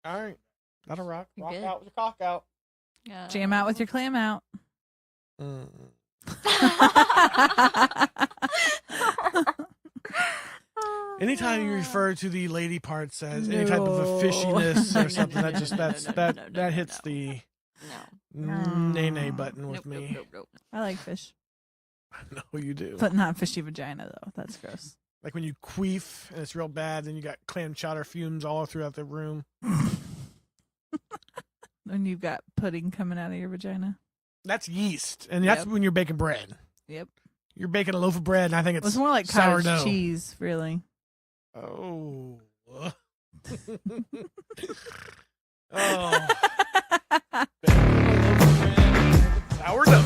All right. That'll rock. You're Rock good. out with your cock out. Jam out with your clam out. Mm. Anytime you refer to the lady parts as any type of a fishiness or something, that hits the nay button with me. Nope. I like fish, No, you do. but not fishy vagina though. That's gross. Like when you queef and it's real bad, then you got clam chowder fumes all throughout the room. When you've got pudding coming out of your vagina. That's yeast, and that's when you're baking bread. Yep. You're baking a loaf of bread, and I think it's more like cottage sourdough. cheese, really. Oh. Oh. Sourdough.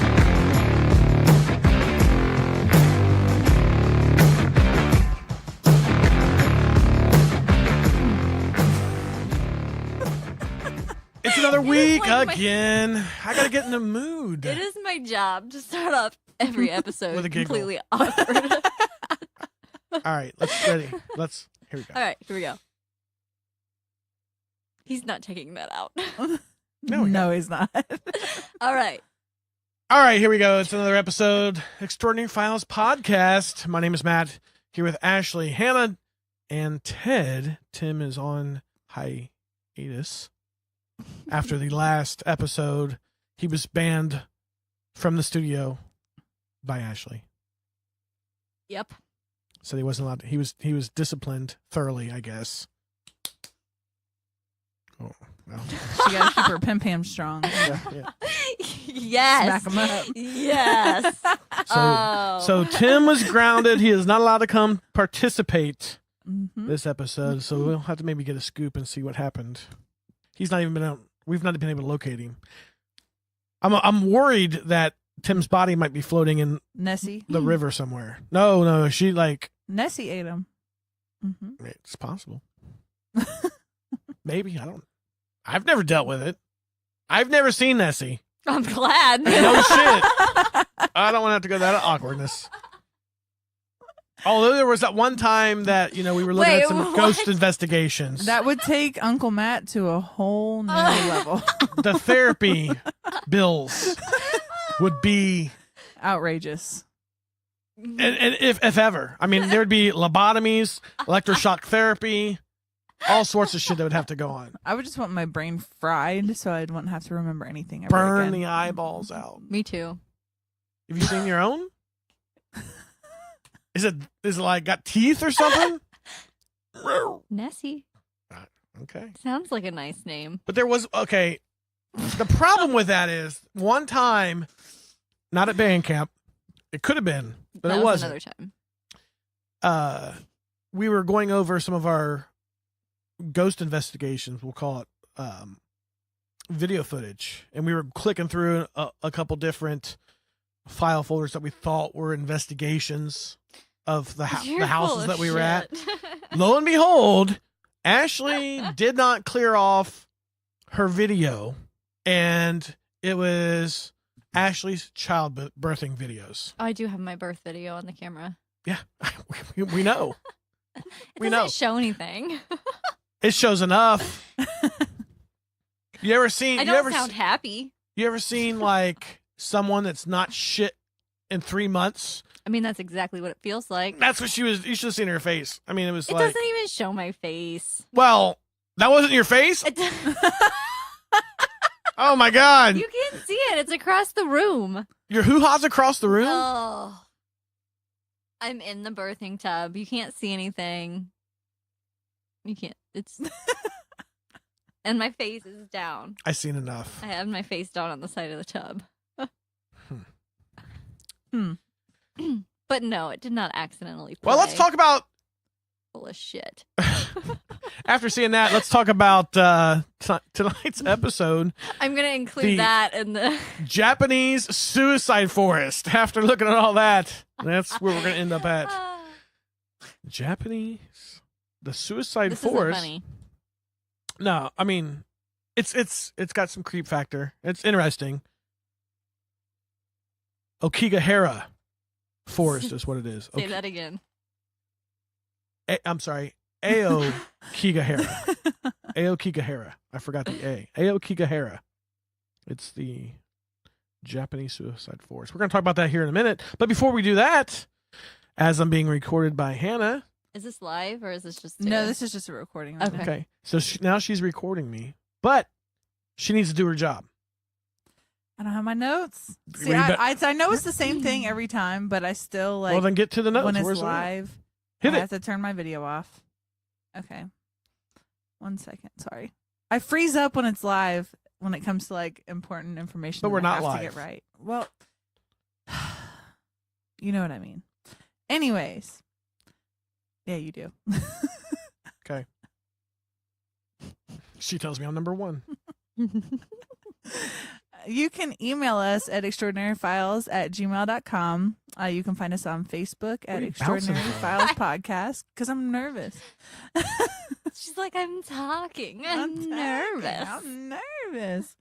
It's another week again. I gotta get in the mood. It is my job to start off every episode With a giggle. completely awkward. All right, here we go. All right, here we go. He's not taking that out. No, he's not. All right. All right, here we go. It's another episode, Extraordinary Files podcast. My name is Matt, here with Ashlee, Hannah, and Ted. Tim is on hiatus. After the last episode, he was banned from the studio by Ashlee. Yep. So he wasn't allowed to, he was disciplined thoroughly, I guess. Oh, well. She gotta keep her pim pam strong. Yeah. Yes. Smack 'em up. Yes. So Tim was grounded. He is not allowed to come participate Mm-hmm. this episode. So we'll have to maybe get a scoop and see what happened. He's not even been out. We've not been able to locate him. I'm worried that Tim's body might be floating in Nessie. the river somewhere. No, she Nessie ate him. Mm-hmm. it's possible. Maybe, I've never dealt with it. I've never seen Nessie. I'm glad. No shit. I don't want to have to go that awkwardness. Although there was that one time that, we were looking at some ghost investigations. That would take Uncle Matt to a whole new level. The therapy bills would be Outrageous. and if ever. I mean, there'd be lobotomies, electroshock therapy, all sorts of shit that would have to go on. I would just want my brain fried so I wouldn't have to remember anything ever Burn again. the eyeballs out. Me too. Have you seen your own? Is it like got teeth or something? Nessie. Okay. Sounds like a nice name. But there was, okay, the problem with that is one time, not at band camp, it could have been, but that it was wasn't. another time. We were going over some of our ghost investigations, we'll call it, video footage, and we were clicking through a couple different file folders that we thought were investigations of the houses that we were at. Lo and behold, Ashlee did not clear off her video, and it was Ashlee's childbirthing videos. Oh, I do have my birth video on the camera. Yeah, we know. It doesn't show anything. It shows enough. You ever seen? I don't sound happy. You ever seen like someone that's not shit in 3 months? I mean, that's exactly what it feels like. That's what she was. You should have seen her face. I mean, it was It like. doesn't even show my face. Well, that wasn't your face? It Oh my God. You can't see it. It's across the room. Your hoo-ha's across the room? Oh. I'm in the birthing tub. You can't see anything. You can't. It's. And my face is down. I seen enough. I have my face down on the side of the tub. But no, it did not accidentally play. Well, let's talk about. Full of shit. After seeing that, let's talk about tonight's episode. I'm going to include that in the Japanese suicide forest. After looking at all that, that's where we're going to end up at. The suicide this forest. Isn't funny. No, I mean, it's got some creep factor. It's interesting. Aokigahara Forest is what it is. Say that again. I'm sorry. Aokigahara. Aokigahara. I forgot the A. Aokigahara. It's the Japanese suicide forest. We're going to talk about that here in a minute. But before we do that, as I'm being recorded by Hannah. Is this live or is this just No, this is just a recording. Right Okay. So now she's recording me, but she needs to do her job. I don't have my notes. See, Read I know it's the same thing every time, but I still like. Well, then get to the notes. When it's Where's live, Hit I it. have to turn my video off. Okay. 1 second. Sorry. I freeze up when it's live when it comes to like important information. But that we're I not have live. to get right. Well, you know what I mean. Anyways. Yeah, you do. Okay. She tells me I'm number one. You can email us at extraordinaryfiles@gmail.com. You can find us on Facebook at you bouncing Extraordinary for? Files Podcast because I'm nervous. She's like, I'm talking. I'm nervous. I'm nervous.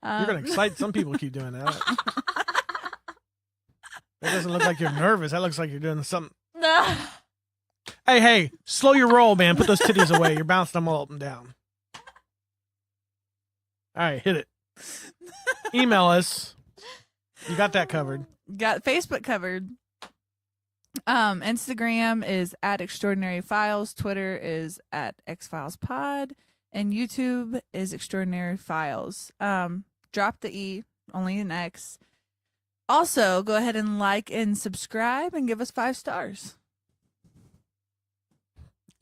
You're going to excite some people. Keep doing that. That doesn't look like you're nervous. That looks like you're doing something. Hey, slow your roll, man. Put those titties away. You're bouncing them all up and down. All right, hit it. Email us. You got that covered. Got Facebook covered. Instagram is at Extraordinary Files. Twitter is at XFilesPod. And YouTube is Extraordinary Files. Drop the E, only an X. Also, go ahead and like and subscribe and give us 5 stars.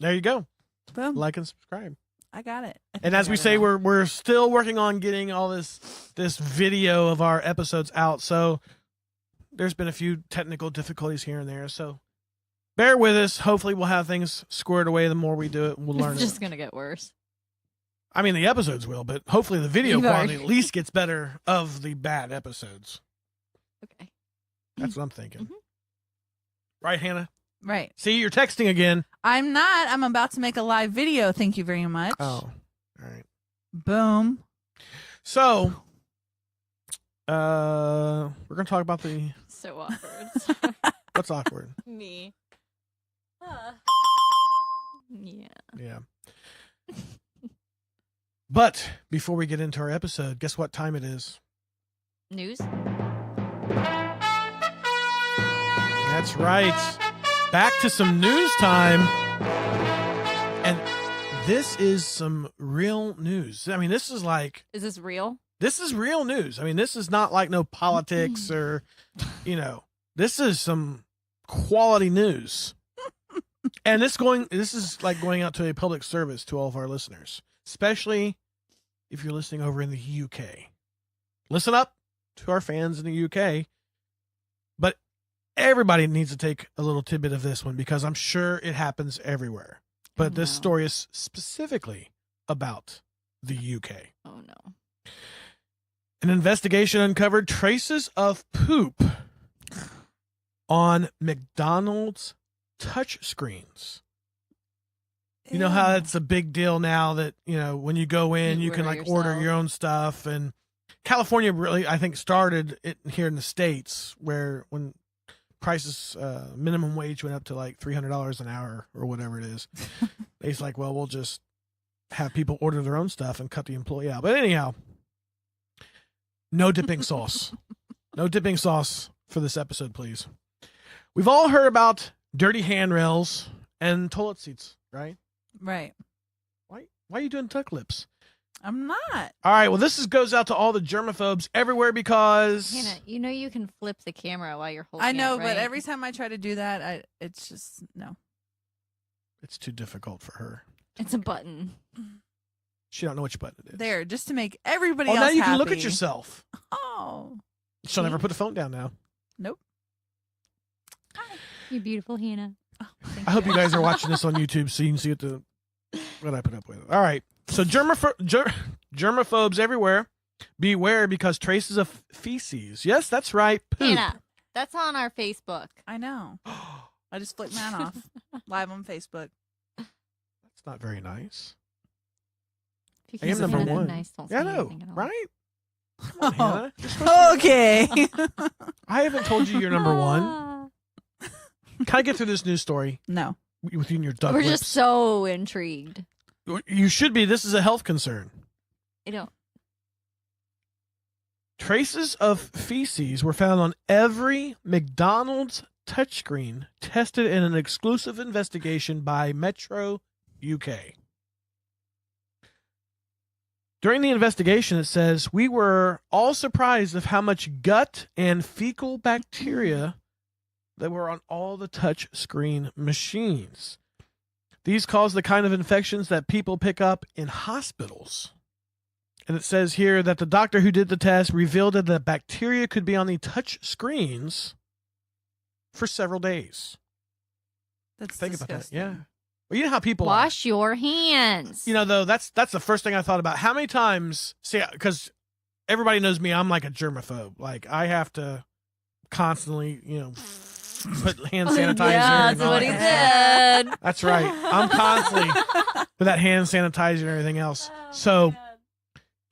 There you go. Boom. Like and subscribe. I got it. And as we say, we're still working on getting all this video of our episodes out. So there's been a few technical difficulties here and there. So bear with us. Hopefully we'll have things squared away. The more we do it, we'll learn It's just it. going to get worse. I mean, the episodes will, but hopefully the video You've quality already- at least gets better of the bad episodes. Okay. That's what I'm thinking. Mhm. Right, Hannah? Right. See, you're texting again. I'm not. I'm about to make a live video. Thank you very much. Oh, all right. Boom. So, we're going to talk about the... So awkward. What's awkward? Me. Yeah. Yeah. But before we get into our episode, guess what time it is? News? That's right. Back to some news time. And this is some real news. I mean, this is like... Is this real? This is real news. I mean, this is not like no politics or, this is some quality news. And this is like going out to a public service to all of our listeners, especially if you're listening over in the UK. Listen up to our fans in the UK. But everybody needs to take a little tidbit of this one because I'm sure it happens everywhere. But this no. story is specifically about the UK. Oh, no. An investigation uncovered traces of poop on McDonald's touch screens. You know how it's a big deal now that, when you go in, you can like order yourself. your own stuff. And California really, I think, started it here in the States where when prices, minimum wage went up to like $300 an hour or whatever it is. It's like, well, we'll just have people order their own stuff and cut the employee out. But anyhow, no dipping sauce. No dipping sauce for this episode, please. We've all heard about dirty handrails and toilet seats, right? Right. Why are you doing tuck lips? I'm not. All right, well, this goes out to all the germaphobes everywhere because... Hannah, you can flip the camera while you're holding I know, it, right? but every time I try to do that, it's just no. It's too difficult for her. It's a button. She don't know which button it is. There, just to make everybody Oh, else now you happy. can look at yourself. Oh. She'll never put the phone down now. Nope. You beautiful, Hannah. I hope you guys are watching this on YouTube so you can see what I put up with. All right. So germaphobes everywhere, beware because traces of feces. Yes, that's right. Poop. Hannah, that's on our Facebook. I know. I just flicked mine off. Live on Facebook. That's not very nice. If I you am can't number say that one. Nice, don't Yeah, I say know, anything at all. right? Come on, Hannah. You're supposed to- Okay. I haven't told you you're number one. Can I get through this news story? No. within your duck We're lips. just so intrigued. You should be. This is a health concern. I don't. Traces of feces were found on every McDonald's touchscreen tested in an exclusive investigation by Metro UK. During the investigation, it says, we were all surprised of how much gut and fecal bacteria that were on all the touchscreen machines. These cause the kind of infections that people pick up in hospitals. And it says here that the doctor who did the test revealed that the bacteria could be on the touch screens for several days. That's Think disgusting. about that. Yeah. Well, you know how people Wash your hands. You know, though, that's the first thing I thought about. How many times, see, because everybody knows me, I'm like a germaphobe. Like, I have to constantly, put hand sanitizer. Yeah, and that's all what that he kind of stuff. did. That's right. I'm constantly with that hand sanitizer and everything else. So,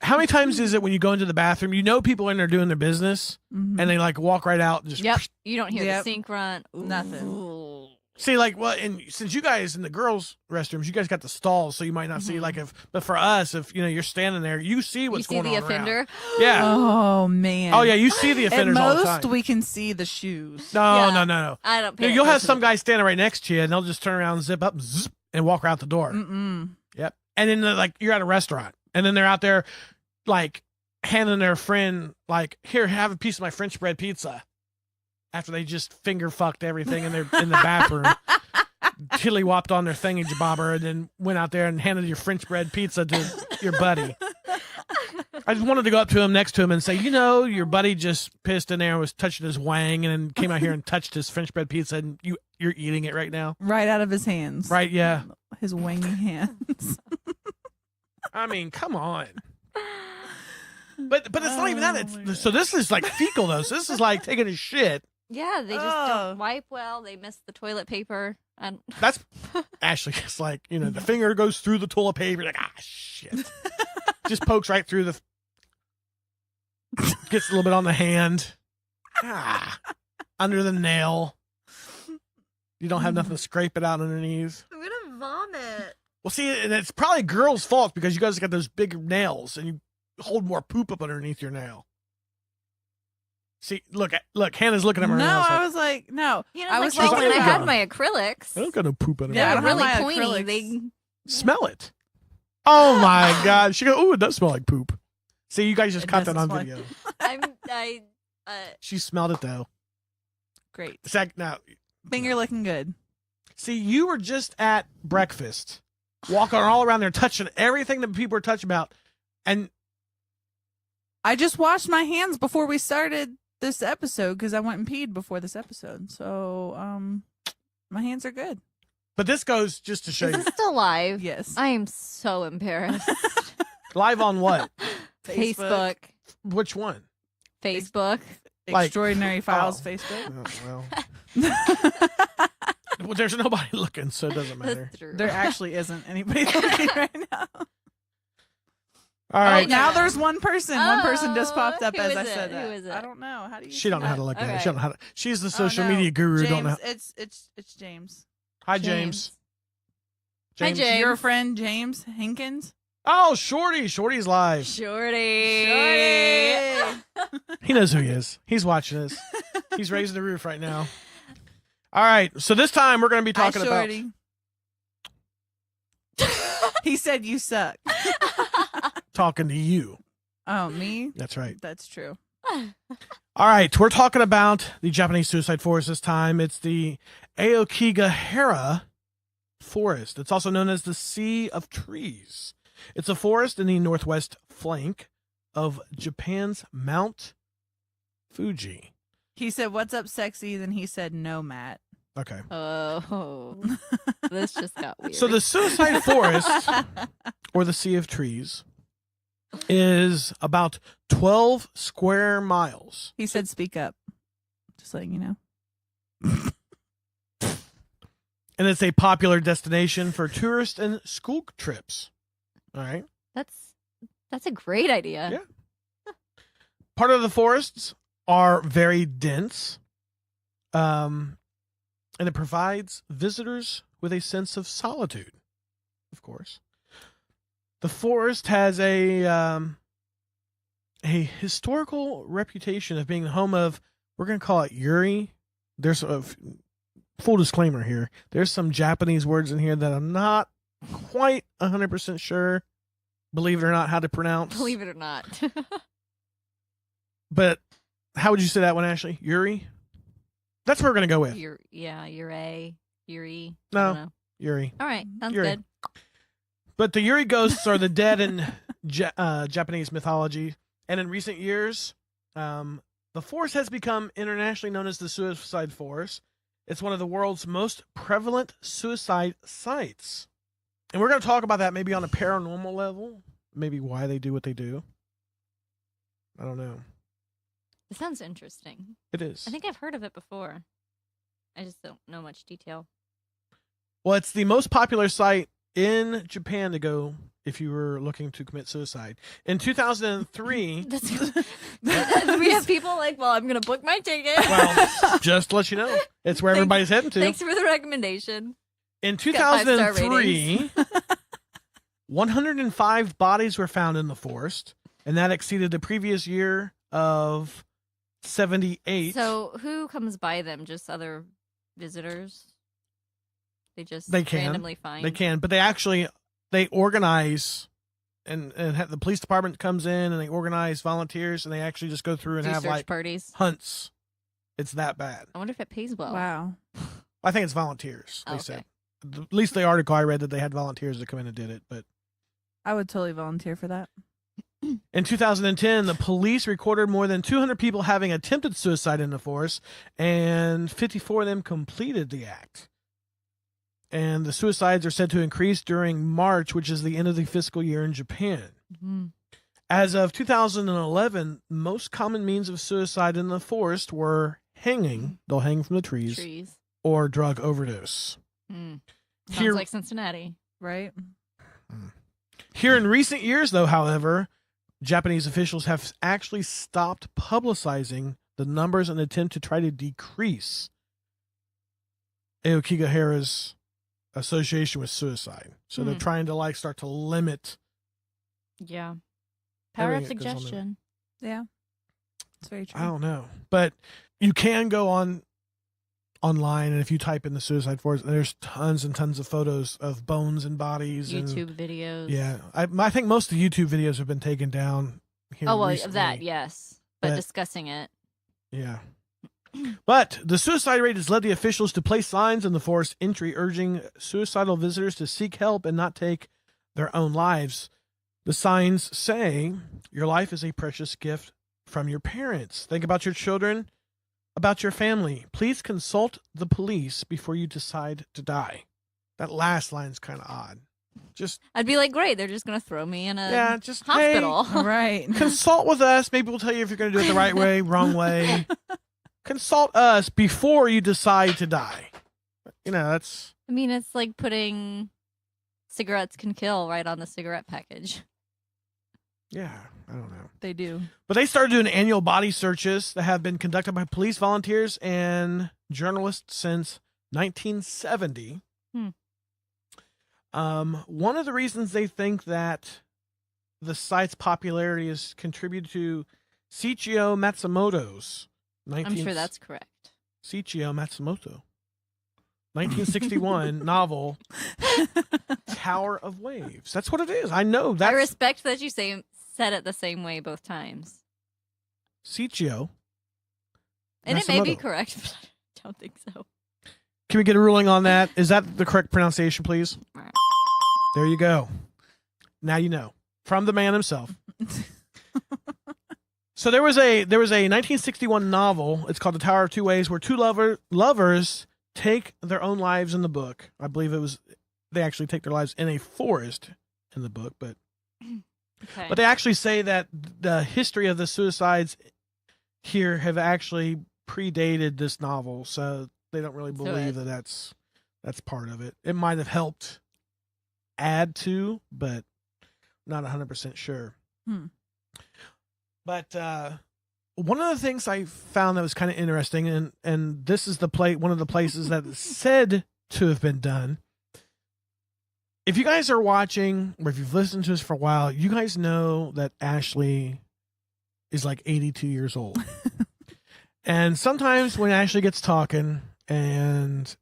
how many times is it when you go into the bathroom, people in there doing their business, Mhm. and they like walk right out and just Yep. You don't hear Yep. the sink run. Nothing. Ooh. see, like, well, and since you guys in the girls' restrooms, you guys got the stalls, so you might not see, like, but for us, if you're standing there, you see what's You see going the on offender? around. Yeah. Oh man. Oh yeah, you see the At offenders all the most, time. we can see the shoes. No. I don't pay You'll have attention. some guy standing right next to you, and they'll just turn around, zip up, zip, and walk out the door. Mm-mm. Yep. And then like you're at a restaurant, and then they're out there, like handing their friend, like, here, have a piece of my French bread pizza. After they just finger fucked everything in the bathroom, tilly whopped on their thingy jabobber, and then went out there and handed your French bread pizza to your buddy. I just wanted to go up to him next to him and say, your buddy just pissed in there and was touching his wang, and then came out here and touched his French bread pizza, and you're eating it right now. Right out of his hands. Right? Yeah. His wangy hands. I mean, come on. But it's not even that. Oh, my God. So this is like fecal though. So this is like taking a shit. Yeah, they just Ugh. don't wipe well. They miss the toilet paper. And That's Ashley. It's like the finger goes through the toilet paper. Like shit. Just pokes right through gets a little bit on the hand. Under the nail. You don't have nothing to scrape it out underneath. I'm gonna vomit. Well, see, and it's probably girls' fault because you guys got those big nails and you hold more poop up underneath your nail. See, look, Hannah's looking at my No, nails. I was like, no. I was like, like, when I "Oh, had God." my acrylics, I don't got no poop under Yeah, my I they don't were have really my pointy. acrylics. They Smell it. Oh my God. She goes, "Oh, it does smell like poop." See, you guys just It caught that doesn't on smell video. I She smelled it though. Great. Now, Finger looking good. see, you were just at breakfast, walking all around there, touching everything that people were touching about, and I just washed my hands before we started this episode because I went and peed before this episode. So, my hands are good. but this goes just to show is you it still live? Yes. I am so embarrassed. live on what? Facebook. Which one? Facebook. Like- Extraordinary Files Oh. Facebook. Well, there's nobody looking, so it doesn't matter. That's true. There actually isn't anybody looking right now. All right. Now there's one person. One person just Oh, popped up who as is I it? said Who that. is it? I don't know. How do you? She don't know how to see look at it. Okay. She don't know how to. She's the that? social Oh, no. media guru. James, Don't know. It's James. Hi, James. Hi, James. Your friend James Hankins. Oh, Shorty. Shorty's live. Shorty. He knows who he is. He's watching us. He's raising the roof right now. All right. So this time we're going to be talking Hi, about. Shorty. He said you suck. Talking to you. Oh, me? That's right. That's true. All right. We're talking about the Japanese suicide forest this time. It's the Aokigahara Forest. It's also known as the Sea of Trees. It's a forest in the northwest flank of Japan's Mount Fuji. He said, "What's up, sexy?" Then he said, "No, Matt." Okay. Oh, this just got weird. So the suicide forest, or the Sea of Trees, is about 12 square miles. He said, "Speak up." Just letting you know. And it's a popular destination for tourist and school trips. All right. That's a great idea. Yeah. Part of the forests are very dense. And it provides visitors with a sense of solitude, of course. The forest has a historical reputation of being the home of, we're going to call it Yuri. There's a full disclaimer here. There's some Japanese words in here that I'm not quite 100% sure, believe it or not, how to pronounce. Believe it or not. But how would you say that one, Ashley? Yuri? That's what we're going to go with. Yuri. I No. don't know. Yuri. All right. Sounds Yuri. good. But the Yuri ghosts are the dead in Japanese mythology. And in recent years, the forest has become internationally known as the Suicide Forest. It's one of the world's most prevalent suicide sites. And we're going to talk about that maybe on a paranormal level. Maybe why they do what they do. I don't know. This sounds interesting. It is. I think I've heard of it before. I just don't know much detail. Well, it's the most popular site in Japan to go if you were looking to commit suicide. In 2003... We have people like, well, I'm going to book my ticket. Well, just to let you know, it's where everybody's heading to. Thanks for the recommendation. In Got 5-star 2003, 105 bodies were found in the forest, and that exceeded the previous year of 78. So who comes by them? Just other visitors? They can randomly find? They can, but they organize, and have, the police department comes in and they organize volunteers, and they actually just go through and Do have search like parties. hunts. It's that bad. I wonder if it pays well. Wow. I think it's volunteers. They Okay. said. At least the article I read that they had volunteers that come in and did it, but. I would totally volunteer for that. In 2010, the police recorded more than 200 people having attempted suicide in the forest, and 54 of them completed the act. And the suicides are said to increase during March, which is the end of the fiscal year in Japan. Mm-hmm. As of 2011, most common means of suicide in the forest were hanging, they'll hang from the trees. Or drug overdose. Sounds Here- like Cincinnati. Right? Here in recent years, though, however, Japanese officials have actually stopped publicizing the numbers in an attempt to try to decrease Aokigahara's association with suicide. So they're trying to start to limit. Yeah. Power of Everything that goes on suggestion. Yeah. It's very true. I don't know, but you can go online, and if you type in the suicide forest, there's tons and tons of photos of bones and bodies. YouTube videos. Yeah, I think most of the YouTube videos have been taken down here. Oh, well, recently. of that, yes. But But- discussing it. Yeah. But the suicide rate has led the officials to place signs in the forest entry urging suicidal visitors to seek help and not take their own lives. The signs say, your life is a precious gift from your parents. Think about your children, about your family. Please consult the police before you decide to die. That last line's kind of odd. Just I'd be like, great, they're just going to throw me in a just hospital. Right. Hey, consult with us. Maybe we'll tell you if you're going to do it the right way, wrong way. Consult us before you decide to die. That's... I mean, it's like putting cigarettes can kill right on the cigarette package. Yeah, I don't know. They do. But they started doing annual body searches that have been conducted by police, volunteers, and journalists since 1970. One of the reasons they think that the site's popularity is contributed to Seiichiro Matsumoto's I'm sure that's correct. Seiichiro Matsumoto 1961 novel Tower of Waves. That's what it is. I know that. I respect that you said it the same way both times. Seiichiro. And it may be Matsumoto. correct, but I don't think so. Can we get a ruling on that? Is that the correct pronunciation, please? There you go. Now you know. From the man himself. So there was a 1961 novel. It's called The Tower of Two Waves, where two lovers take their own lives in the book. I believe they actually take their lives in a forest in the book, but Okay. they actually say that the history of the suicides here have actually predated this novel, so they don't really believe that that's part of it. It might have helped add to, but not 100% sure. But one of the things I found that was kind of interesting, and this is one of the places that is said to have been done, if you guys are watching, or if you've listened to us for a while, you guys know that Ashlee is like 82 years old. And sometimes when Ashlee gets talking and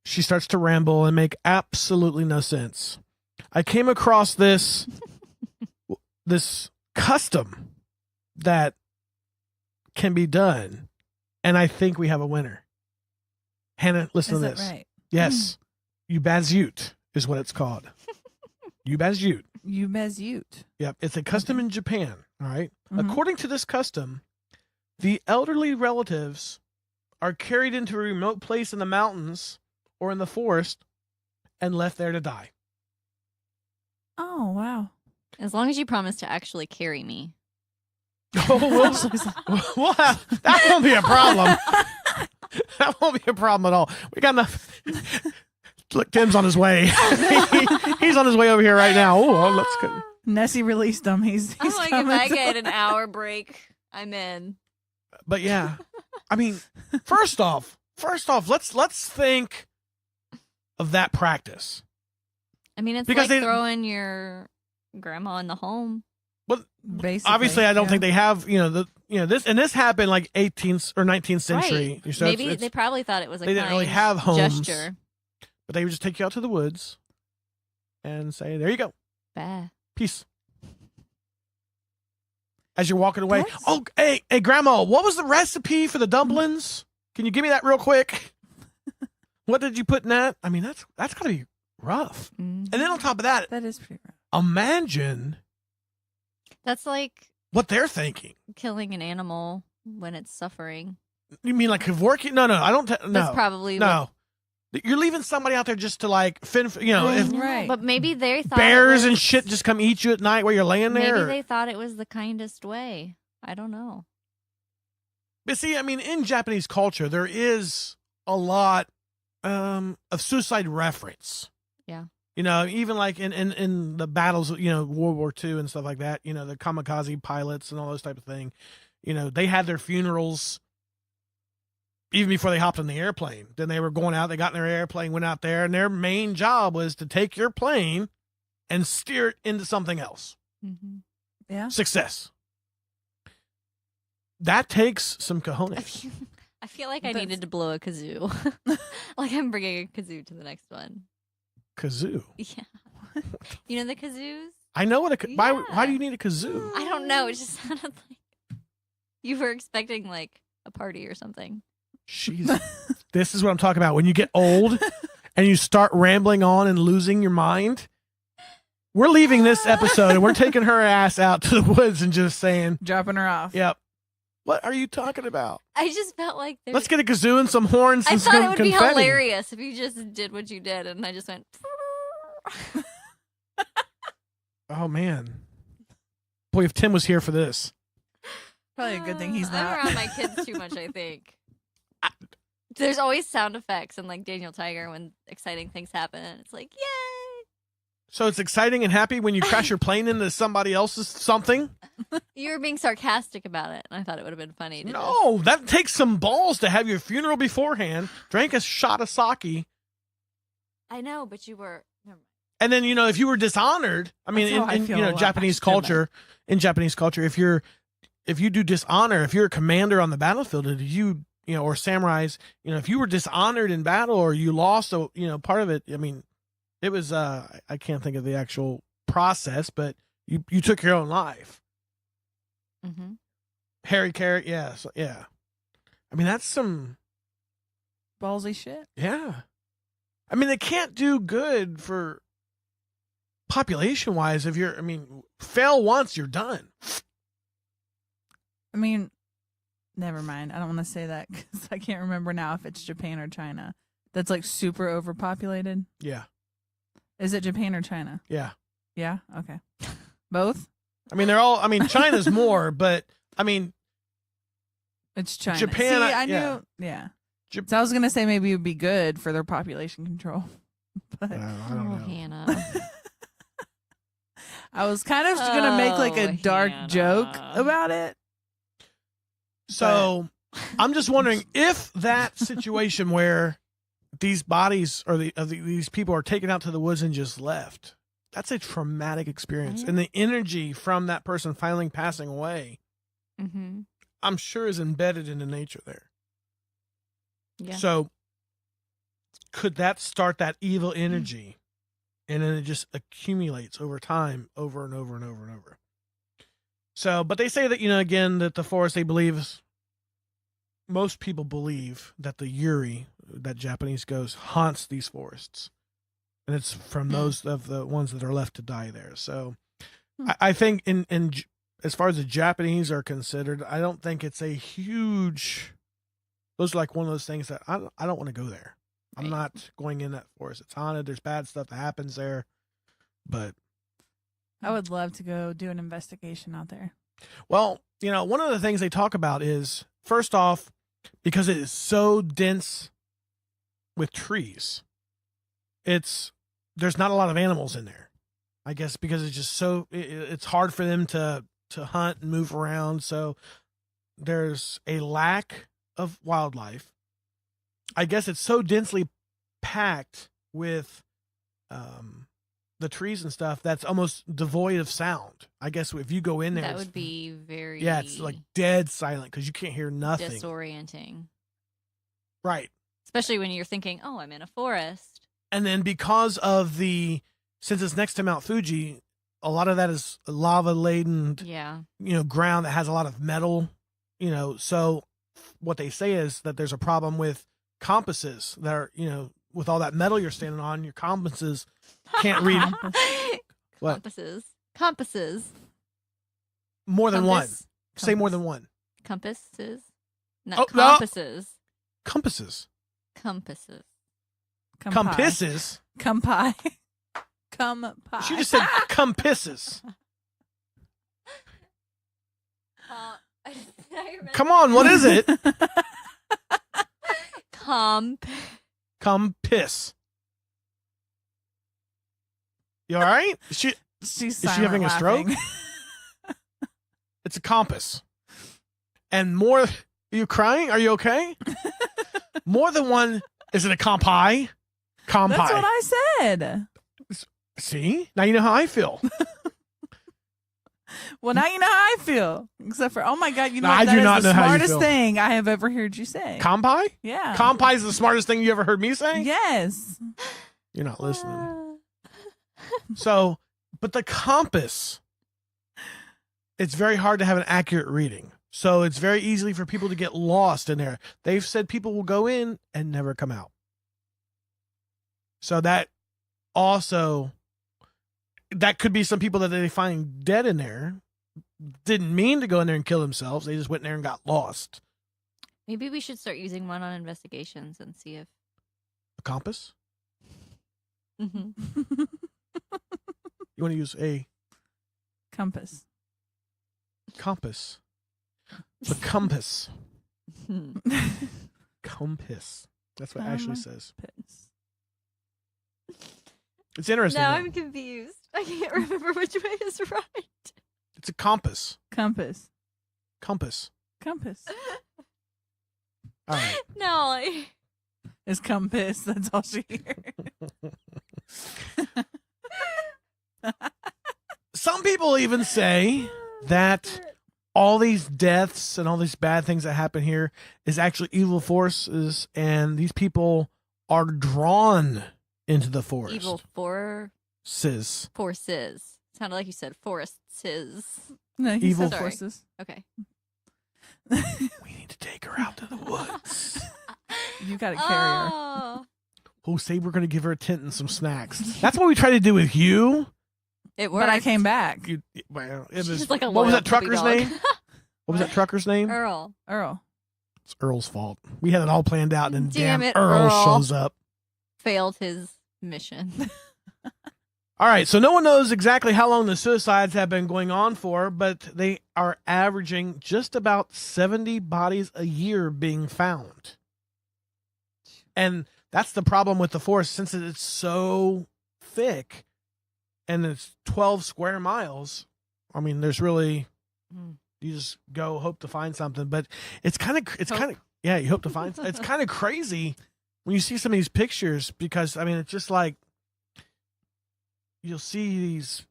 she starts to ramble and make absolutely no sense, I came across this custom that can be done, and I think we have a winner. Hannah, listen Is to that this. right? Yes. Yubazute is what it's called. Yubazute. Yubazute. Yep. It's a custom in Japan. All right. Mhm. According to this custom, the elderly relatives are carried into a remote place in the mountains or in the forest and left there to die. Oh, wow. As long as you promise to actually carry me. Oh, we'll have, that won't be a problem. That won't be a problem at all. We got enough. Look, Tim's on his way. He's on his way over here right now. Oh, let's go. Nessie released him. He's I'm like, if coming. I get an hour break, I'm in. But yeah, I mean, first off, let's think of that practice. I mean, it's Because like they- throwing your grandma in the home. Well, Basically, obviously, I don't yeah. think they have this happened like 18th or 19th century. Right. So Maybe they probably thought it was a they didn't kind really have homes. gesture. But they would just take you out to the woods and say, "There you go, Bah. peace." As you're walking away, That's- oh, hey, Grandma, what was the recipe for the dumplings? Can you give me that real quick? What did you put in that? I mean, that's gotta be rough. Mm. And then on top of that, That is pretty rough. imagine That's like what they're thinking. killing an animal when it's suffering. You mean like Kevorkian? No, I don't. No, That's probably no. You're leaving somebody out there just to like fend. If Right. But maybe they thought bears it and was- shit just come eat you at night while you're laying there. Maybe they thought it was the kindest way. I don't know. But see, I mean, in Japanese culture, there is a lot of suicide reference. Yeah. Even like in the battles, World War II and stuff like that, the kamikaze pilots and all those type of thing, they had their funerals even before they hopped on the airplane. Then they were going out, they got in their airplane, went out there, and their main job was to take your plane and steer it into something else. Mm-hmm. Yeah. Success. That takes some cojones. I feel like I That's- needed to blow a kazoo. Like I'm bringing a kazoo to the next one. Kazoo. Yeah. You know the kazoos? I know what why Yeah. do you need a kazoo? I don't know. It just sounded like you were expecting like a party or something. Jeez. This is what I'm talking about. When you get old and you start rambling on and losing your mind, we're leaving this episode and we're taking her ass out to the woods and just saying, Dropping her off. yep. What are you talking about? I just felt like there. Let's get a kazoo and some horns I and thought some it would be confetti. hilarious if you just did what you did, and I just went. Oh, man. Boy, if Tim was here for this. Probably a good thing he's I'm not. around my kids too much, I think. There's always sound effects and like Daniel Tiger when exciting things happen. And it's like, yay! So it's exciting and happy when you crash your plane into somebody else's something? You were being sarcastic about it, and I thought it would have been funny. To No, that takes some balls to have your funeral beforehand, drank a shot of sake, I know, but you were. Never mind. and then if you were dishonored, I mean, That's how I in feel a lot Japanese about culture, if you do dishonor, if you're a commander on the battlefield, and or samurais, if you were dishonored in battle or you lost, part of it. I mean, it was I can't think of the actual process, but you took your own life. Mm-hmm. Harry Carrot, yeah, yeah. I mean, that's some. Ballsy shit. Yeah. I mean, they can't do good for population wise if fail once, you're done. I mean, never mind. I don't want to say that because I can't remember now if it's Japan or China. That's like super overpopulated. Yeah. Is it Japan or China? Yeah. Yeah. Okay. Both. China's more, but It's China. Japan, See, I knew. yeah. Yeah. Jap- So I was gonna say maybe it would be good for their population control, but I don't know. Hannah. I was kind of gonna make like a dark Hannah. joke about it. So I'm just wondering if that situation where these bodies or these people are taken out to the woods and just left. That's a traumatic experience. Right. And the energy from that person finally passing away, Mm-hmm. I'm sure is embedded in the nature there. Yeah. So could that start that evil energy and then it just accumulates over time, over and over and over and over. So, but they say that, again, that the forest, they believe, most people believe that the Yuri, that Japanese ghost, haunts these forests. And it's from those of the ones that are left to die there. So I think in as far as the Japanese are considered, I don't think it's a huge, those are like one of those things that I don't want to go there. I'm Right. not going in that forest. It's haunted. There's bad stuff that happens there. But, I would love to go do an investigation out there. well, one of the things they talk about is, first off, because it is so dense with trees, there's not a lot of animals in there. I guess because it's just it's hard for them to hunt and move around. So there's a lack of wildlife. I guess it's so densely packed with the trees and stuff that's almost devoid of sound. I guess if you go in there, That would be very it's like dead silent because you can't hear nothing. disorienting. Right. Especially when you're thinking, oh, I'm in a forest. And then because of since it's next to Mount Fuji, a lot of that is lava laden, Yeah. ground that has a lot of metal, so what they say is that there's a problem with compasses that are, with all that metal you're standing on, your compasses can't read what? Compasses. More than Compass? one. Say more than one. Compasses? Not Oh, no. compasses. Compasses. Compasses. Compasses. Come pie. Come pie. She just said compasses. Come on, what is it? Compass. You all right? She's Is she having a stroke? It's a compass. And more, are you crying? Are you okay? More than one, is it a compi? Compi. That's what I said. See? Now you know how I feel. Well, now you know how I feel. Except for, oh my God, No, what? I That do is not the know how you smartest feel. thing I have ever heard you say. Compi? Yeah. Compi is the smartest thing you ever heard me say? Yes. You're not listening. So, but the compass, it's very hard to have an accurate reading. So it's very easy for people to get lost in there. They've said people will go in and never come out. So that also, that could be some people that they find dead in there. Didn't mean to go in there and kill themselves. They just went in there and got lost. Maybe we should start using one on investigations and see if. A compass? Mhm. You want to use a Compass. compass? The compass. Compass. That's what Ashley says. Compass. It's interesting. Now though. I'm confused. I can't remember which way is right. It's a compass. Compass. Compass. Compass. All right. No. Is compass. That's all she hears. Some people even say that all these deaths and all these bad things that happen here is actually evil forces, and these people are drawn into the forest. Evil Sis. forces. Sounded like you said forests. No, he Evil said Sorry. forces. Okay. We need to take her out to the woods. You got to carry her. Oh, Oh, say we're going to give her a tent and some snacks. That's what we tried to do with you. it worked. But I came back. Well, it She's was, like a what was loyal that trucker's puppy dog. name? What was that trucker's name? Earl. Earl. It's Earl's fault. We had it all planned out, and then Damn it, Earl Earl. shows up. Failed his mission. All right, so no one knows exactly how long the suicides have been going on for, but they are averaging just about 70 bodies a year being found. And that's the problem with the forest, since it's so thick and it's 12 square miles. I mean, there's really, you just go hope to find something, but it's kind of, Hope. yeah, you hope to find, it's kind of crazy when you see some of these pictures, because I mean, it's just like you'll see these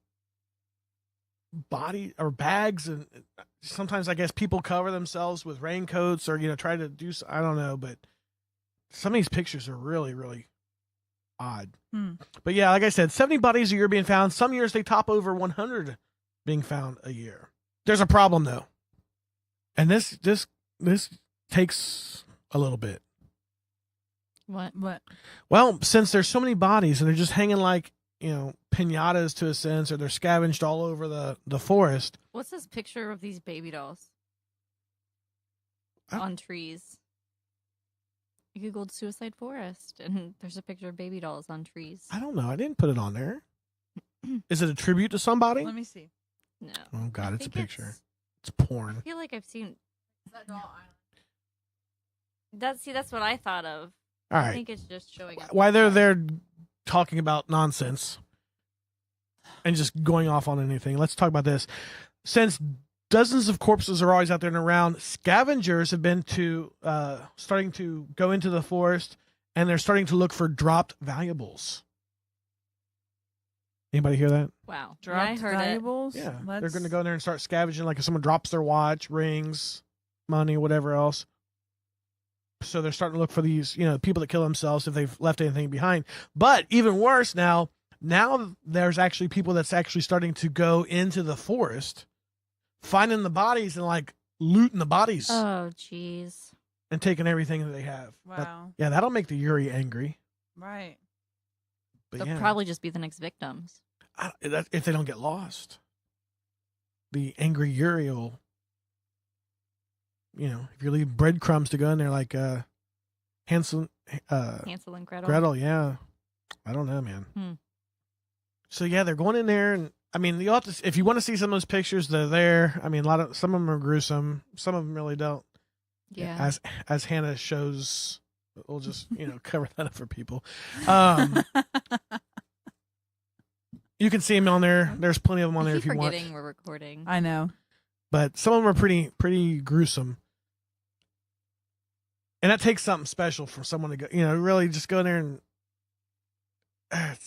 body or bags, and sometimes I guess people cover themselves with raincoats or try to do. I don't know, but some of these pictures are really, really odd. But yeah, like I said, 70 bodies a year being found. Some years they top over 100 being found a year. There's a problem though, and this takes a little bit. What? Well, since there's so many bodies and they're just hanging like pinatas to a sense, or they're scavenged all over the forest. What's this picture of these baby dolls on trees? You googled suicide forest, and there's a picture of baby dolls on trees. I don't know. I didn't put it on there. Is it a tribute to somebody? Let me see. No. Oh God, it's a picture. It's I porn. feel like I've seen. That's what I thought of. All I right. think it's just showing up. Why they're there talking about nonsense and just going off on anything. Let's talk about this. Since dozens of corpses are always out there and around, scavengers have been starting to go into the forest, and they're starting to look for dropped valuables. Anybody hear that? Wow. Dropped I heard valuables. Yeah. Let's... They're going to go in there and start scavenging, like if someone drops their watch, rings, money, whatever else. So they're starting to look for these, people that kill themselves if they've left anything behind. But even worse now there's actually people that's actually starting to go into the forest, finding the bodies and like looting the bodies. Oh, jeez. And taking everything that they have. Wow. That'll make the Yuri angry. Right. But They'll yeah, probably just be the next victims. if they don't get lost. The angry Yuri will, if you leave breadcrumbs to go in there like Hansel and Gretel, yeah. I don't know, man. So yeah, they're going in there, and I mean, you'll have to, if you want to see some of those pictures, they're there. I mean, some of them are gruesome, some of them really don't. Yeah. As Hannah shows, we'll just cover that up for people. You can see them on there. There's plenty of them on there if you want. Forgetting we're recording. I know, but some of them are pretty gruesome. And that takes something special for someone to go, really just go in there and,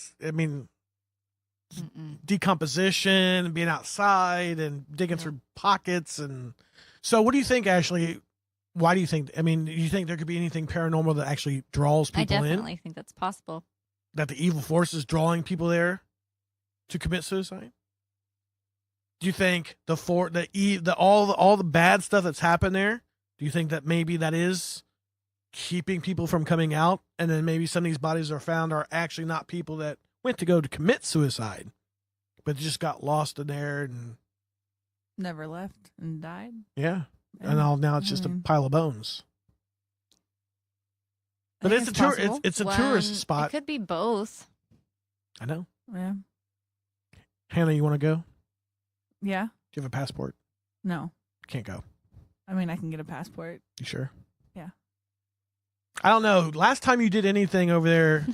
decomposition, being outside and digging through pockets. And so what do you think, Ashlee? Why do you think, do you think there could be anything paranormal that actually draws people in? I definitely think that's possible. That the evil force is drawing people there to commit suicide? Do you think all the bad stuff that's happened there, do you think that maybe that is keeping people from coming out, and then maybe some of these bodies are found are actually not people that went to go to commit suicide, but just got lost in there and never left and died? Yeah. And now it's just a pile of bones. But it's a tourist spot. It could be both. I know. Yeah. Hannah, you want to go? Yeah. Do you have a passport? No. Can't go. I mean, I can get a passport. You sure? Yeah. I don't know. Last time you did anything over there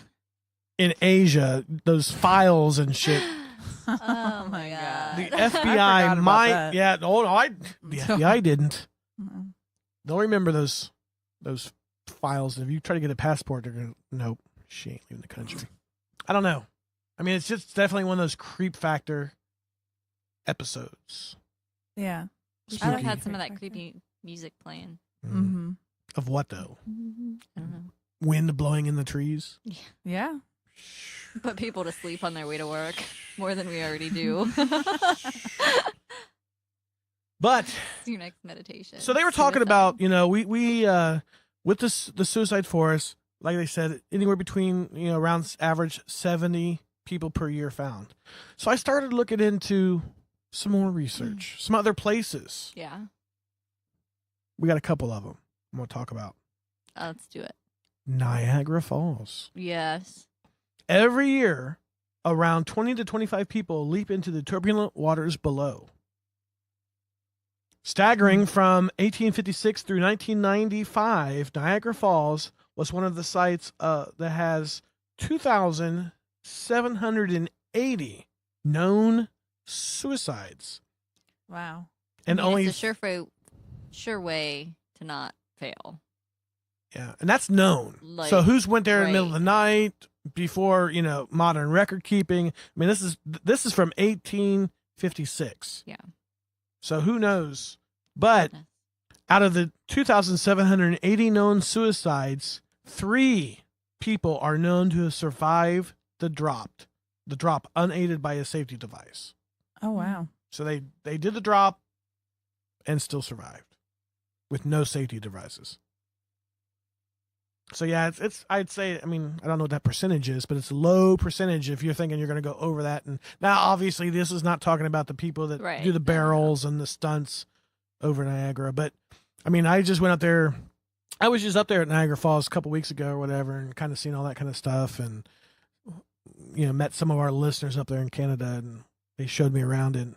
in Asia, those files and shit. Oh my God. The FBI might. That. Yeah. Oh no, the FBI didn't. Uh-uh. They'll remember those files. If you try to get a passport, they're gonna nope. She ain't leaving the country. I don't know. I mean, it's just definitely one of those creep factor episodes. Yeah. We should have had some of that creepy music playing. Mm-hmm. Of what though? I don't know. Wind blowing in the trees. Yeah. Put people to sleep on their way to work more than we already do. But it's your next meditation. So they were talking about, we with the suicide forest, like they said, anywhere between around average 70 people per year found. So I started looking into some more research, some other places. Yeah. We got a couple of them I'm going to talk about. Let's do it. Niagara Falls. Yes. Every year, around 20 to 25 people leap into the turbulent waters below. Staggering from 1856 through 1995, Niagara Falls was one of the sites that has 2,780 known suicides. Wow. And only it's a sure way to not fail. Yeah, and that's known. Like, so who's went there in the middle of right. the night before, modern record keeping? I mean, this is from 1856. Yeah. So who knows? But Goodness. out of the 2,780 known suicides, 3 people are known to have survived the drop unaided by a safety device. Oh wow. So they did the drop and still survived with no safety devices. So yeah, it's I'd say, I mean, I don't know what that percentage is, but it's a low percentage if you're thinking you're going to go over that. And now obviously this is not talking about the people that Right. do the barrels and the stunts over Niagara, but I mean, I just went up there. I was just up there at Niagara Falls a couple weeks ago or whatever, and kind of seen all that kind of stuff, and met some of our listeners up there in Canada, and they showed me around in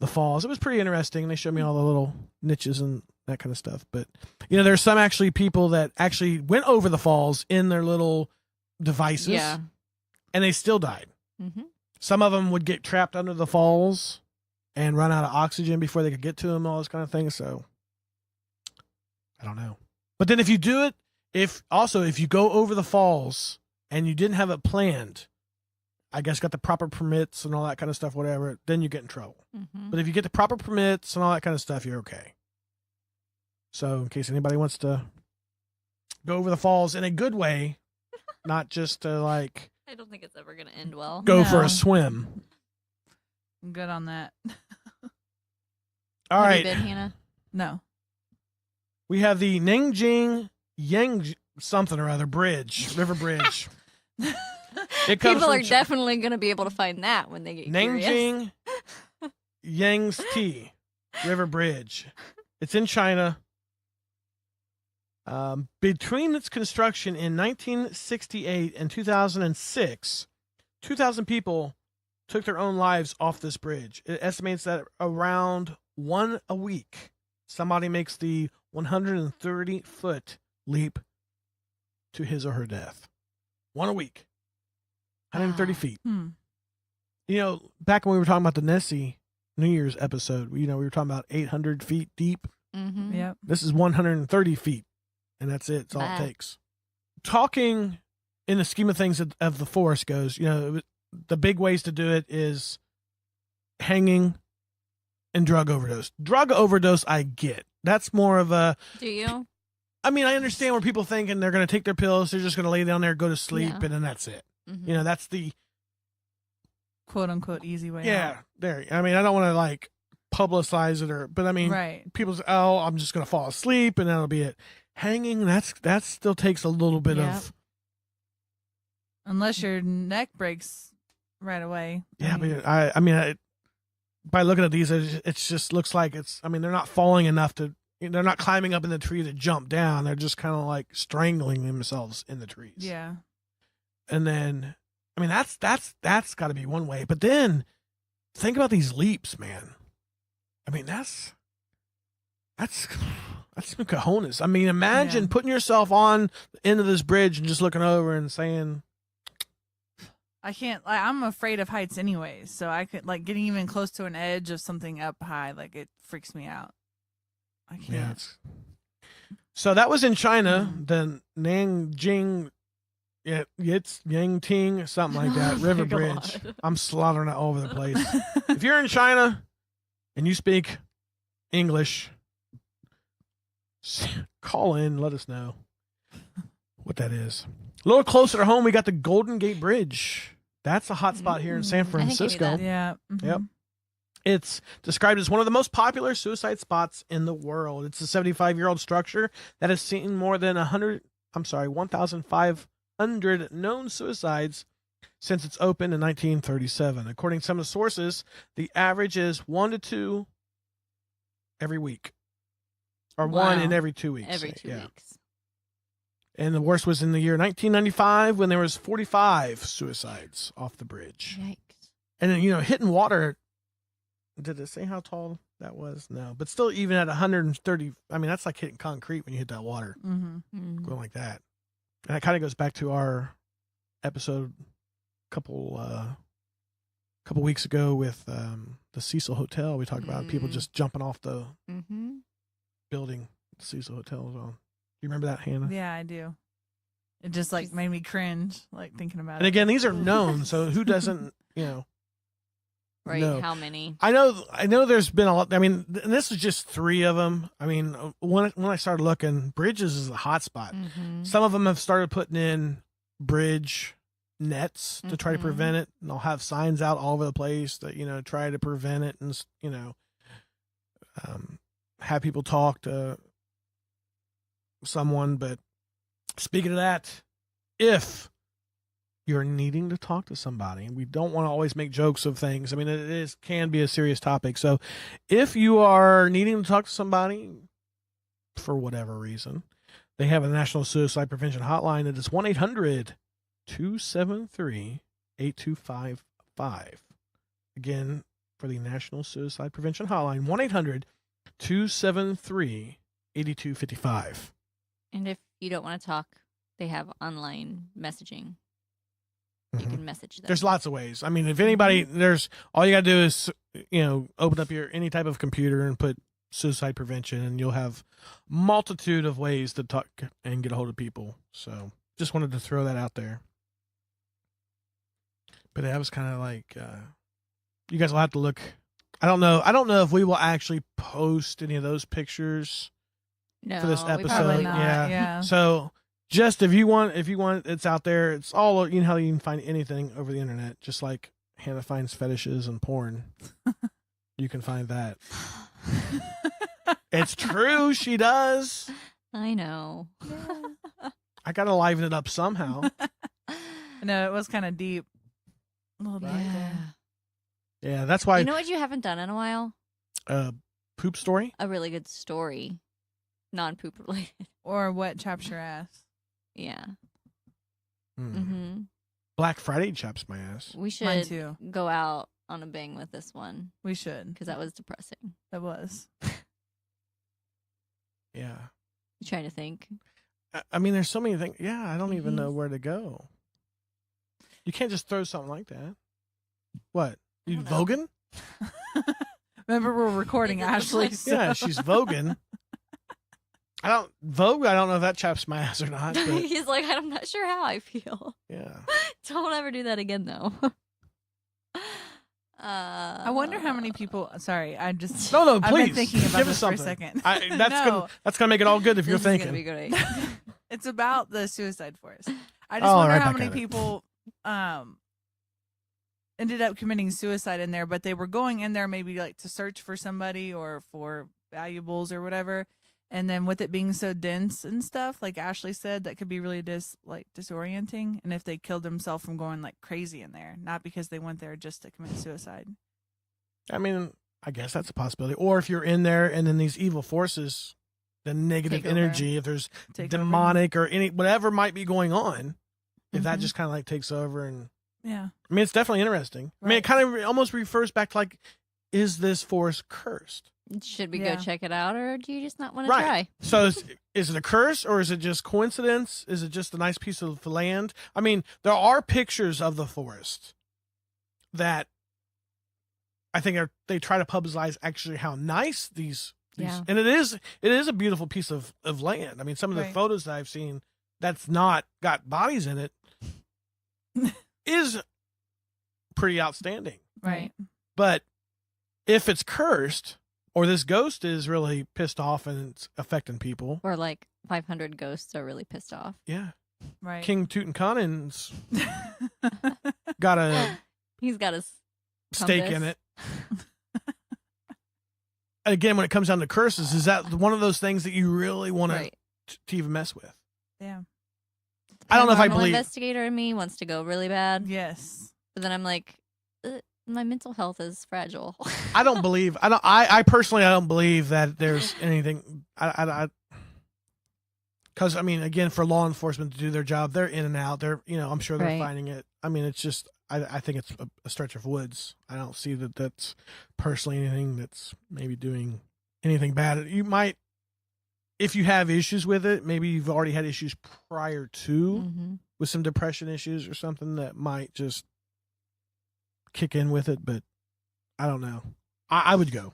the falls. It was pretty interesting. They showed me all the little niches and that kind of stuff. But there's some actually people that actually went over the falls in their little devices, Yeah. and they still died. Mm-hmm. Some of them would get trapped under the falls and run out of oxygen before they could get to them, all this kind of thing. So I don't know. But then if you do it, if you go over the falls and you didn't have it planned, I guess got the proper permits and all that kind of stuff, whatever, then you get in trouble. Mm-hmm. But if you get the proper permits and all that kind of stuff, you're okay. So in case anybody wants to go over the falls in a good way, not just to I don't think it's ever going to end well. go for No. a swim. I'm good on that. All Have right. you been, Hannah? No. We have the Nanjing Yang something or other bridge, river bridge. It comes People from are definitely going to be able to find that when they get curious. Nanjing Yangtze River Bridge. It's in China. Between its construction in 1968 and 2006, 2,000 people took their own lives off this bridge. It estimates that around one a week, somebody makes the 130-foot leap to his or her death. One a week. 130 Wow. feet. Hmm. Back when we were talking about the Nessie New Year's episode, we were talking about 800 feet deep. Mm-hmm. Yep. This is 130 feet, and that's it. It's all it Wow. takes. Talking in the scheme of things of the forest goes, the big ways to do it is hanging and drug overdose. Drug overdose, I get. That's more of a, Do you? I mean, I understand where people thinking they're going to take their pills, they're just going to lay down there, go to sleep, Yeah. and then that's it. Mm-hmm. That's the, Quote unquote easy way yeah, out. there. I mean, I don't want to publicize it but I mean, Right. people say, oh, I'm just going to fall asleep and that'll be it. Hanging, that still takes a little bit Yep. of, Unless your neck breaks right away. yeah, but by looking at these, it just looks like they're not falling enough they're not climbing up in the tree to jump down. They're just kind of strangling themselves in the trees. Yeah. And then, that's got to be one way. But then think about these leaps, man. That's some cojones. Imagine Yeah. putting yourself on the end of this bridge and just looking over and saying, I can't. I'm afraid of heights anyways, so I could getting even close to an edge of something up high. It freaks me out. I can't. yeah. So that was in China, the Nanjing, it's Yangting, something like that, Oh River my Bridge. God. I'm slaughtering it all over the place. If you're in China and you speak English, call in, let us know what that is. A little closer to home, we got the Golden Gate Bridge. That's a hot spot here in San I think I knew Francisco. that. Yeah. Mhm. Yep. It's described as one of the most popular suicide spots in the world. It's a 75-year-old structure that has seen more than 1,500 known suicides since its opened in 1937. According to some of the sources, the average is 1 to 2 every week, or one Wow. in every 2 weeks. Every 2 Yeah. weeks. And the worst was in the year 1995 when there was 45 suicides off the bridge. Yikes. And then, hitting water, did it say how tall that was? No. But still, even at 130, that's like hitting concrete when you hit that water, Mhm. Mm. going like that. And that kind of goes back to our episode couple weeks ago with the Cecil Hotel. We talked about people Mm. just jumping off the Mm-hmm. building the Cecil Hotel was on. you remember that, Hannah? Yeah, I do. It just like made me cringe, like thinking about And it. again, these are known, so who doesn't, Right? know? How many? I know. There's been a lot. I mean, and this is just 3 of them. I mean, when I started looking, bridges is a hot spot. Mm-hmm. Some of them have started putting in bridge nets to try to Mhm. prevent it, and they'll have signs out all over the place that try to prevent it, and have people talk to someone. But speaking of that, if you're needing to talk to somebody, we don't want to always make jokes of things. I mean, it can be a serious topic. So if you are needing to talk to somebody for whatever reason, they have a National Suicide Prevention Hotline. It is 1-800-273-8255. Again, for the National Suicide Prevention Hotline, 1-800-273-8255. And if you don't want to talk, they have online messaging. You Mhm. can message them. There's lots of ways. I mean, if anybody, there's all you got to do is, open up any type of computer and put suicide prevention, and you'll have multitude of ways to talk and get a hold of people. So just wanted to throw that out there. But that was kind of like, you guys will have to look. I don't know if we will actually post any of those pictures no, for this we episode. Probably not. Yeah. Yeah. So just if you want, it's out there. It's all, how you can find anything over the internet, just like Hannah finds fetishes and porn. You can find that. It's true. She does. I know. I got to liven it up somehow. No, it was kind of deep. A little bit. Yeah. Yeah. That's why, You know what you haven't done in a while? poop story. A really good story, non-poop related. Or what chaps your ass? Yeah. Hmm. Mm-hmm. Black Friday chaps my ass. We Mine should too. go out on a bang with this one We should. because that was depressing. That was. Yeah. You trying to think? I mean, there's so many things. Yeah. I don't even Mhm. know where to go. You can't just throw something like that. What? I You don't know. voguing? Remember, we're recording Is it Ashley. the- So. Yeah, she's voguing. I don't know if that chaps my ass or not. But He's like, I'm not sure how I feel. yeah. Don't ever do that again, though. I wonder how many people. Sorry, I'm just. No, I've please been thinking about give us this for a something. second. That's gonna make it all good if you're This is gonna thinking. be great. It's about the suicide forest. I just Oh, wonder right how back many at it. people ended up committing suicide in there, but they were going in there maybe like to search for somebody or for valuables or whatever. And then with it being so dense and stuff, like Ashley said, that could be really disorienting. And if they killed themselves from going like crazy in there, not because they went there just to commit suicide. I mean, I guess that's a possibility. Or if you're in there and then these evil forces, the negative Take over. energy, if there's Take over. demonic or any whatever might be going on, if that Mhm. just kind of like takes over. And Yeah. I mean, it's definitely interesting. I mean, it Right. kind of almost refers back to like, is this forest cursed? Should we Yeah. go check it out, or do you just not want to Right. try? So is it a curse or is it just coincidence? Is it just a nice piece of land? I mean, there are pictures of the forest that I think they try to publicize actually how nice these Yeah. and it is a beautiful piece of land. I mean, some of the Right. photos that I've seen that's not got bodies in it is pretty outstanding. Right. But if it's cursed or this ghost is really pissed off and it's affecting people, Or like 500 ghosts are really pissed off. yeah. Right. King Tutankhamun's got a He's got his stake in compass. it. Again, when it comes down to curses, is that one of those things that you really want Right. to even mess with? Yeah. I don't know if I Paranormal believe. investigator in me wants to go really bad, Yes. but then I'm like, my mental health is fragile. I don't believe. I personally, I don't believe that there's anything. Because I mean, again, for law enforcement to do their job, they're in and out. They're, I'm sure they're Right. finding it. I mean, it's just, I think it's a stretch of woods. I don't see that that's personally anything that's maybe doing anything bad. You might, if you have issues with it, maybe you've already had issues prior to Mm-hmm. with some depression issues or something that might just kick in with it. But I don't know. I would go.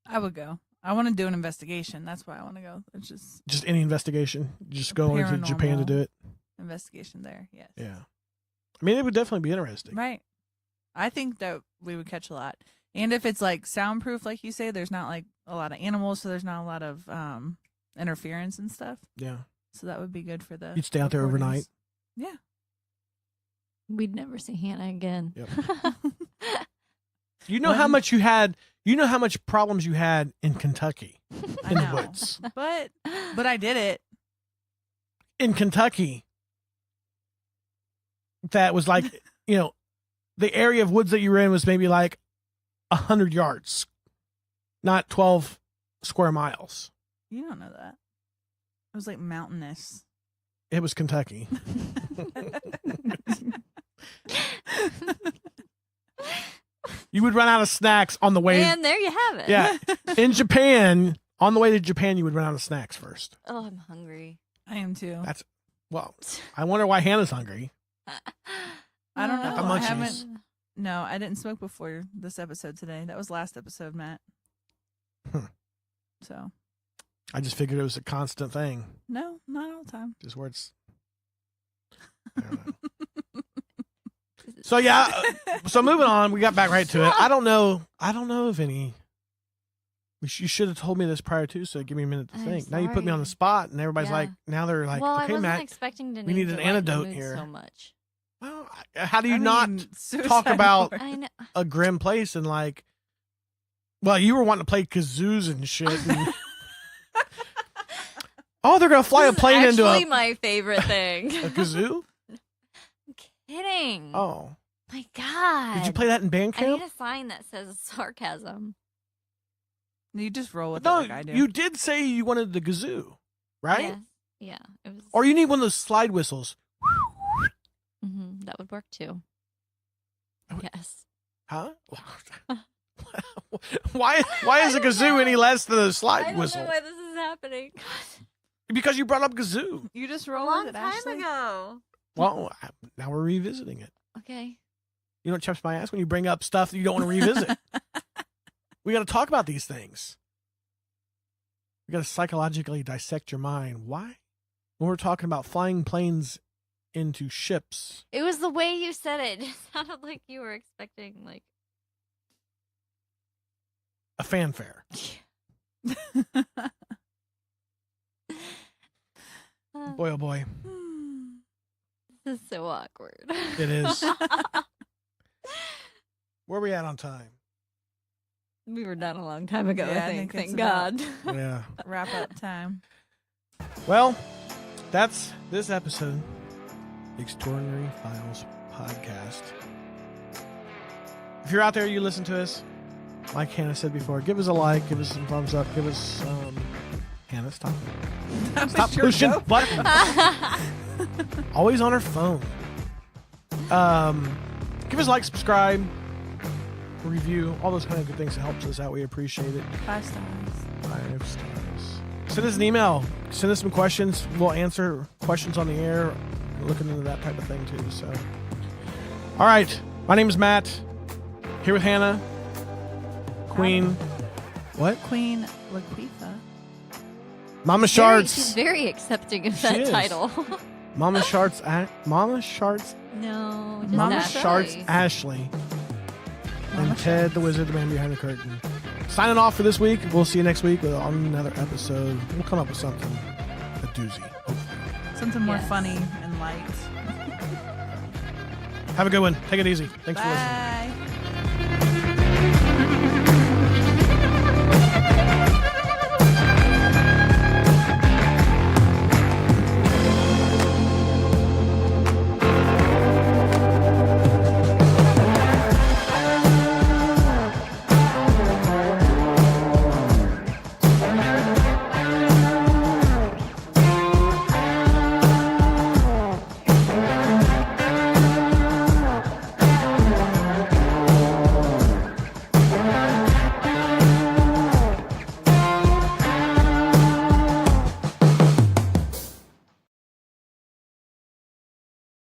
I would go. I want to do an investigation. That's why I want to go. It's just any investigation. Just go into Japan to do it. Investigation there. Yes. Yeah. I mean, it would definitely be interesting. Right. I think that we would catch a lot. And if it's like soundproof, like you say, there's not like a lot of animals, so there's not a lot of interference and stuff. Yeah. So that would be good for the. You'd stay out there overnight. Yeah. We'd never see Hannah again. Yep. You know how much you had. You know how much problems you had in Kentucky, in the woods. But I did it. In Kentucky, that was like, the area of woods that you were in was maybe like 100 yards, not 12 square miles. You don't know that. It was like mountainous. It was Kentucky. You would run out of snacks on the way. And there you have it. Yeah. In Japan, on the way to Japan, you would run out of snacks first. Oh, I'm hungry. I am too. I wonder why Hannah's hungry. I don't know. The I munchies. haven't. No, I didn't smoke before this episode today. That was last episode, Matt. So. I just figured it was a constant thing. No, not all the time. Just where it's. I don't know. So yeah, so moving on, we got back right to it. I don't know if any. You should have told me this prior to, so give me a minute to think. Now you put me on the spot, and everybody's like, now they're like, well, okay, I wasn't Matt, expecting to we need an antidote here. so much. Well, how do you not talk about I know. a grim place and like? Well, you were wanting to play kazoos and shit. And, oh, they're gonna fly a plane into Actually, my favorite thing. a kazoo. Kidding. Oh my God. Did you play that in band I camp? need a sign that says sarcasm. You just roll with it No, like I do. you did say you wanted the kazoo, right? Yes. Yeah. It was. Or you need one of those slide whistles. That would work too. Yes. Huh? Why is a kazoo any less than a slide I don't whistle? know why this is happening. Because you brought up kazoo. You just A roll long with it, time Ashley. ago. Well, now we're revisiting it. Okay. You know what chaps my ass when you bring up stuff that you don't want to revisit. We got to talk about these things. We got to psychologically dissect your mind. Why? When we're talking about flying planes into ships. It was the way you said it. It sounded like you were expecting like A fanfare. Boy, oh boy. This is so awkward. It is. Where are we at on time? We were done a long time ago, Yeah, I I think. think it's Thank God. Yeah. Wrap up time. Well, that's this episode. The Extraordinary Files podcast. If you're out there, you listen to us. Like Hannah said before, give us a like, give us some thumbs up, give us Hannah, stop pushing buttons. Always on her phone. Give us a like, subscribe, review, all those kind of good things. It helps us out. We appreciate it. 5 stars. 5 stars. Send us an email. Send us some questions. We'll answer questions on the air. We're looking into that type of thing too. So, all right. My name is Matt. Here with Hannah. Queen. What? Queen Laquifa. Mama She's Sharts. very accepting of She that is. title. Mama Sharts. Mama Sharts. No, just Mama Ashley. Sharts Ashley. Mama And Ted, the wizard, the man behind the curtain. Signing off for this week. We'll see you next week with on another episode. We'll come up with something. A doozy. Something more Yes. funny and light. Have a good one. Take it easy. Thanks for listening. Bye.